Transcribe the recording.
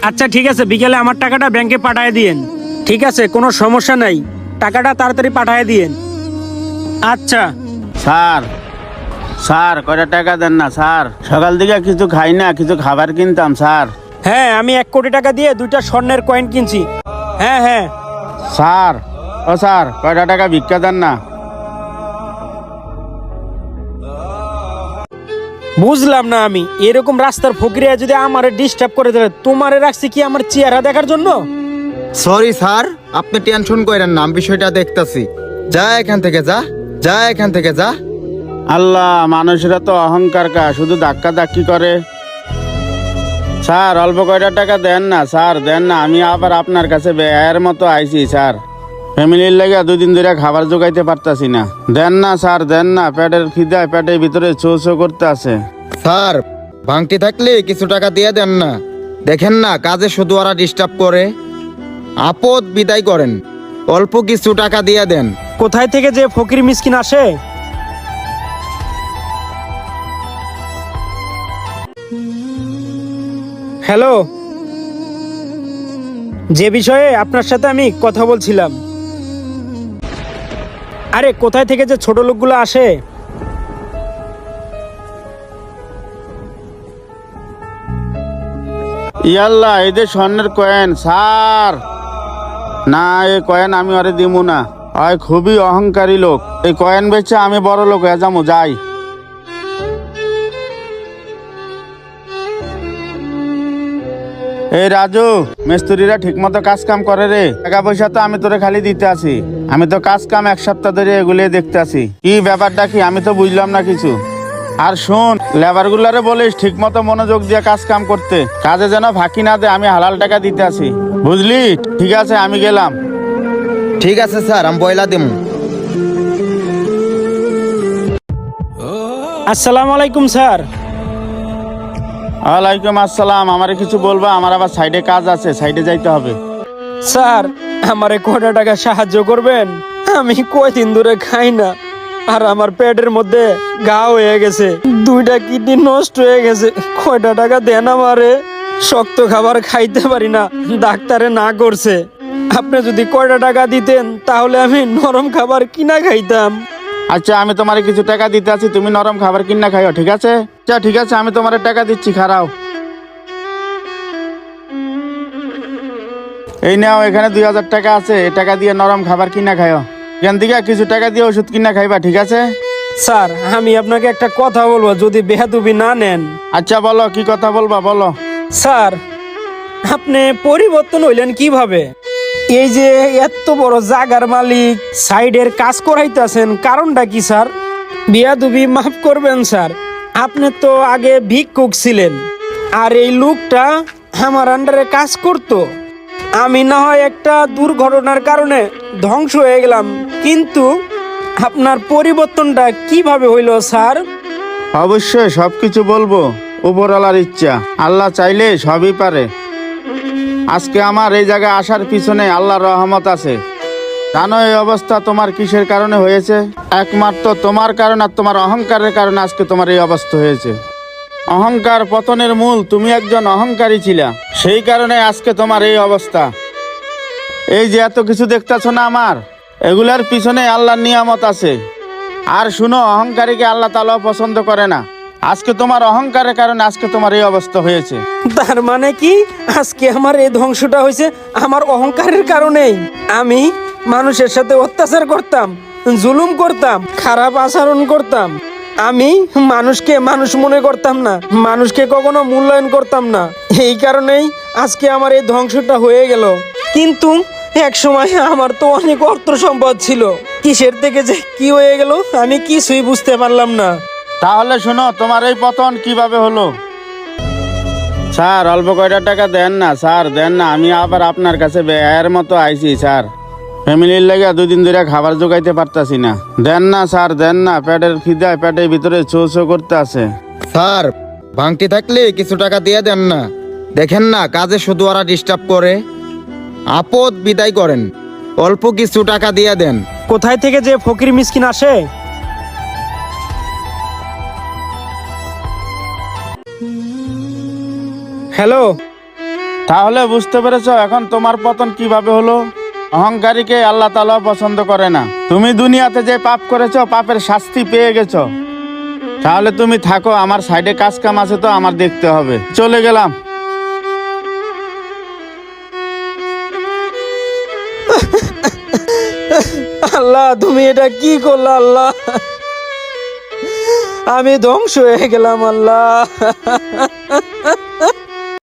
আচ্ছা ঠিক আছে, বিকেলে আমার টাকাটা ব্যাংকে পাঠিয়ে দিয়েন। ঠিক আছে, কোনো সমস্যা নাই, টাকাটা তাড়াতাড়ি পাঠিয়ে দিয়েন। আচ্ছা। স্যার স্যার কয়টা টাকা দেন না স্যার, সকাল থেকে কিছু খাই না, কিছু খাবার কিনতাম স্যার। হ্যাঁ, আমি 1 কোটি টাকা দিয়ে 2টা স্বর্ণের কয়েন কিনছি। হ্যাঁ হ্যাঁ। স্যার ও স্যার কয়টা টাকা ভিক্ষা দেন না। বুঝলাম না, আমি এরকম রাস্তার ফকিরিয়া যদি আমারে ডিস্টার্ব করে দেয়, তোমারে রাখছি কি আমার চেহারা দেখার জন্য? সরি স্যার, আপনি টেনশন করেন না, আমি বিষয়টা দেখতাছি। যা এখান থেকে যা, যা এখান থেকে যা। আল্লাহ, মানুষেরা তো অহংকার কা, শুধু ধাক্কা ধাক্কি করে। স্যার অল্প কয়টা টাকা দেন না স্যার, দেন না, আমি আবার আপনার কাছে ব্যয়ের মতো আইছি স্যার। ফ্যামিলির লেগে 2 দিন ধরে খাবার জোগাইতে পারতাছি না, দেন না স্যার, দেন না, পেটের খিদায় পেটের ভিতরে চৌ চৌ করতে আছে। স্যার ভাঙটি থাকলে কিছু টাকা দিয়ে দেন না, দেখেন না কাজে শুধু ওরা ডিস্টার্ব করে। আপদ বিদায় করেন, অল্প কিছু টাকা দিয়ে দেন। কোথায় থেকে যে ফকির মিসকিন আসে। হ্যালো, যে বিষয়ে আপনার সাথে আমি কথা বলছিলাম। আরে কোথায় থেকে যে ছোট লোকগুলো আসে। ইয়াল্লাহ, এদের স্বর্ণের কয়েন স্যার। না, এই কয়েন আমি ওরে দিমু না, হয় খুবই অহংকারী লোক। এই কয়েন বেচে আমি বড় লোক হয়ে যাবো, যাই। এই রাজু, মিস্ত্রিরা ঠিক মতো কাজ কাম করে রে, টাকা পয়সা তো আমি তোরে খালি দিতে আসি, আমি তো কাজ কাম 1 সপ্তাহ ধরে এগুলি দেখতে আসি। কি ব্যাপারটা কি আমি তো বুঝলাম না কিছু। আর শোন, লেবার গুলারে বলিস ঠিক মতো মনোযোগ দিয়ে কাজ কাম করতে, কাজে যেন ফাঁকি না দে, আমি হালাল টাকা দিতে আসি, বুঝলি? ঠিক আছে, আমি গেলাম। ঠিক আছে স্যার, আমি বয়লা দিম। আসসালামু আলাইকুম স্যার। ওয়ালাইকুম আসসালাম। আমারে কিছু বলবা? আমার আবার সাইডে কাজ আছে, সাইডে যাইতে হবে। স্যার, আমারে কয়টা টাকা সাহায্য করবেন? আমি কয়দিন ধরে খাই না, আর আমার পেটের মধ্যে ঘা হয়ে গেছে, 2টা কিডনি নষ্ট হয়ে গেছে। কয়টা টাকা দেন আমারে, শক্ত খাবার খাইতে পারি না, ডাক্তারে না করছে। আপনি যদি কয়টা টাকা দিতেন তাহলে আমি নরম খাবার কিনা খাইতাম। আচ্ছা, আমি তোমারে কিছু টাকা দিতে আছি, তুমি নরম খাবার কিনা খাইও, ঠিক আছে? আচ্ছা ঠিক আছে, আমি তোমারে টাকা দিচ্ছি, খারাও। এই নাও, এখানে 2000 টাকা আছে, এই টাকা দিয়ে নরম খাবার কিনা খাইও। এখান থেকে কিছু টাকা দিয়ে ওষুধ কিনা খাইবা, ঠিক আছে? স্যার, আমি আপনাকে একটা কথা বলবো, যদি বেয়াদবি না নেন। আচ্ছা বলো, কি কথা বলবা বলো। স্যার, আপনি পরিবর্তন হইলেন কিভাবে? এই যে এত বড় জাগার মালিক, সাইডের কাজ করাইতেছেন, কারণটা কি স্যার? বেয়াদবি মাফ করবেন স্যার, আপনি তো আগে ভিক্ষুক ছিলেন, আর এই লোকটা আমার আন্ডারে কাজ করতো। আমি না হয় একটা দুর্ঘটনার কারণে ধ্বংস হয়ে গেলাম, কিন্তু আপনার পরিবর্তনটা কিভাবে হইল স্যার? অবশ্যই সবকিছু বলবো, উপরওয়ালার ইচ্ছা, আল্লাহ চাইলে সবই পারে। আজকে আমার এই জায়গায় আসার পিছনে আল্লাহর রহমত আছে। জানো এই অবস্থা তোমার কিসের কারণে হয়েছে? একমাত্র তোমার কারণ আর তোমার অহংকারের কারণে আজকে তোমার এই অবস্থা হয়েছে। অহংকার পতনের মূল, তুমি একজন অহংকারী ছিলা, সেই কারণে আজকে তোমার এই অবস্থা। এই যে এত কিছু দেখতেছো না আমার, এগুলার পিছনে আল্লাহর নিয়ামত আছে। আর শুনো, অহংকারীকে আল্লাহ তাআলা পছন্দ করে না। আজকে তোমার অহংকারের কারণে আজকে তোমার এই অবস্থা হয়েছে। তার মানে কি আজকে আমার এই ধ্বংসটা হয়েছে আমার অহংকারের কারণেই? আমি মানুষের সাথে অত্যাচার করতাম, জুলুম করতাম, খারাপ আচরণ করতাম, আমি মানুষকে মানুষ মনে করতাম না, মানুষকে কখনো মূল্যায়ন করতাম না, এই কারণেই আজকে আমার এই ধ্বংসটা হয়ে গেল। কিন্তু এক সময় আমার তো অনেক অর্থ সম্পদ ছিল, কিসের থেকে যে কি হয়ে গেল আমি কিছুই বুঝতে পারলাম না। তাহলে শোনো, তোমার এই পতন কিভাবে হলো। স্যার অল্প কয়টা টাকা দেন না স্যার, দেন না, আমি আবার আপনার কাছে ব্যয়ের মতো আইছি স্যার। ফ্যামিলির লেগে 2 দিন ধরে খাবার জোগাইতে পারতাছি না, দেন না স্যার, দেন না, পেটের খিদায় পেটের ভিতরে চৌ চৌ করতে আছে। স্যার ভাঙটি থাকলে কিছু টাকা দিয়ে দেন না, দেখেন না কাজে শুধু ওরা ডিস্টার্ব করে। আপদ বিদায় করেন, অল্প কিছু টাকা দিয়ে দেন। কোথায় থেকে যে ফকির মিসকিন আসে। হ্যালো, তাহলে বুঝতে পেরেছো এখন তোমার পতন কিভাবে হলো। অহংকারীকে আল্লাহ তাআলা পছন্দ করে না। তুমি দুনিয়াতে যে পাপ করেছো, পাপের শাস্তি পেয়ে গেছো। তাহলে তুমি থাকো, আমার সাইডে কাজ কাম আছে তো আমার দেখতে হবে। চলে গেলাম। আল্লাহ তুমি এটা কি করলা আল্লাহ, আমি ধ্বংস হয়ে গেলাম আল্লাহ।